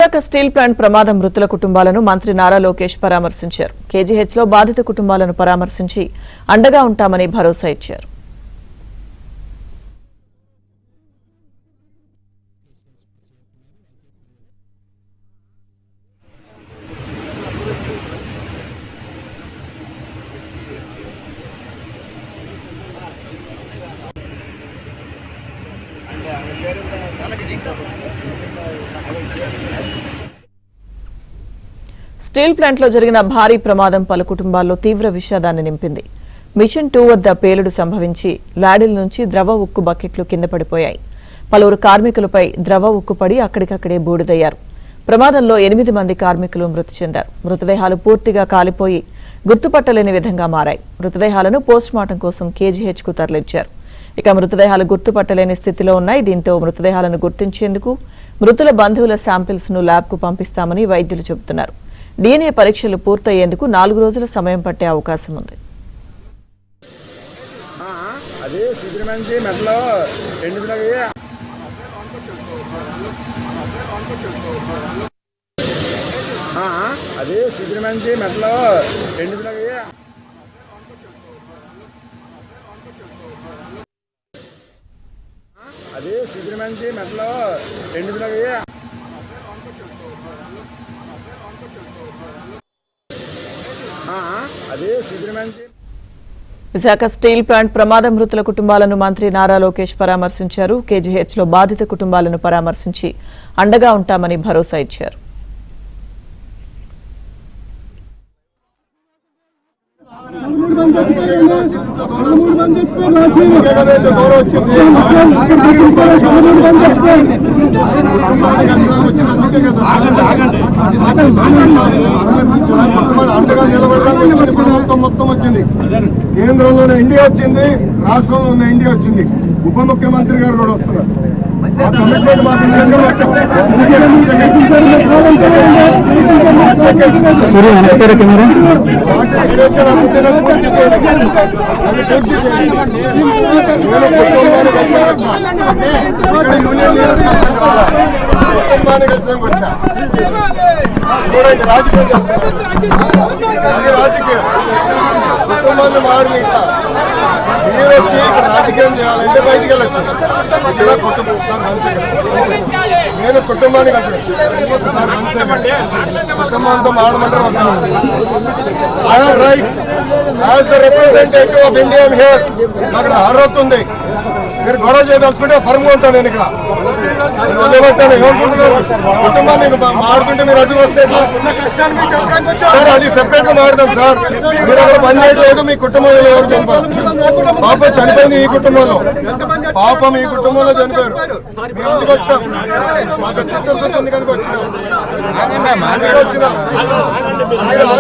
Visakha steel plant ప్రమాదం మృతుల కుటుంబాలను మంత్రి నారా లోకేష్ పరామర్శించారు. కేజీహెచ్లో బాధిత కుటుంబాలను పరామర్శించి అండగా ఉంటామని భరోసా ఇచ్చారు. స్టీల్ ప్లాంట్లో జరిగిన భారీ ప్రమాదం పలు కుటుంబాల్లో తీవ్ర విషాదాన్ని నింపింది. మిషన్ 2 వద్ద పేలుడు సంభవించి లాడిల్ నుంచి ద్రవ ఉక్కు బకెట్లు కింద పడిపోయాయి. పలువురు కార్మికులపై ద్రవ ఉక్కు పడి అక్కడికక్కడే బూడిదయ్యారు. ప్రమాదంలో 8 మంది కార్మికులు మృతి చెందారు. మృతదేహాలు పూర్తిగా కాలిపోయి గుర్తుపట్టలేని విధంగా మారాయి. మృతదేహాలను పోస్టుమార్టం కోసం కేజీహెచ్కు తరలించారు. ఇక మృతదేహాలు గుర్తుపట్టలేని స్థితిలో ఉన్నాయి. దీంతో మృతదేహాలను గుర్తించేందుకు మృతుల బంధువుల శాంపిల్స్ ను ల్యాబ్కు పంపిస్తామని వైద్యులు చెబుతున్నారు. DNA పరీక్షలు పూర్తయ్యేందుకు 4 రోజుల సమయం పట్టే అవకాశం ఉంది. విశాఖ స్టీల్ ప్లాంట్ ప్రమాద మృతుల కుటుంబాలను మంత్రి నారా లోకేష్ పరామర్శించారు. కేజీహెచ్లో బాధిత కుటుంబాలను పరామర్శించి అండగా ఉంటామని భరోసా ఇచ్చారు. అండగా నిలబడడానికి మొత్తం వచ్చింది. కేంద్రంలోనే ఇండియా వచ్చింది, రాష్ట్రంలో ఉన్న ఇండియా వచ్చింది. ఉప ముఖ్యమంత్రి గారు కూడా వస్తున్నారు. కమిట్మెంట్ మాత్రం కుటుంబానికి వచ్చా చూడండి. రాజకీయం చేస్తున్నారు, రాజకీయం కుటుంబాన్ని మారింది. ఇట్లా మీరు వచ్చి ఇక్కడ రాజకీయం చేయాలంటే బయటికి వెళ్ళొచ్చు. ఇక్కడ కుటుంబం నేను కుటుంబాన్ని కలిసి ఒకసారి మంచి కుటుంబంతో మాడమంటే right as the representative of India here నాకు అర్హత ఉంది. మీరు గొడవ చేయదలుచుకుంటే ఫర్మ్ గా ఉంటాను. నేను ఇక్కడ వదిలేమంటాను. ఏమనుకుంటున్నారు? కుటుంబాన్ని మాడుతుంటే మీరు అడ్డు వస్తే సార్ అది సెపరేట్ గా మాడదాం సార్. మీరు అక్కడ పని చేయట్లేదు. మీ కుటుంబంలో ఎవరు చనిపోయారు? పాప చనిపోయింది ఈ కుటుంబంలో. పాపం ఈ కుటుంబంలో చనిపోయారు. మేము అందుకు వచ్చాం. మాకు చిత్తశుద్ధి ఉంది కనుక వచ్చినాం.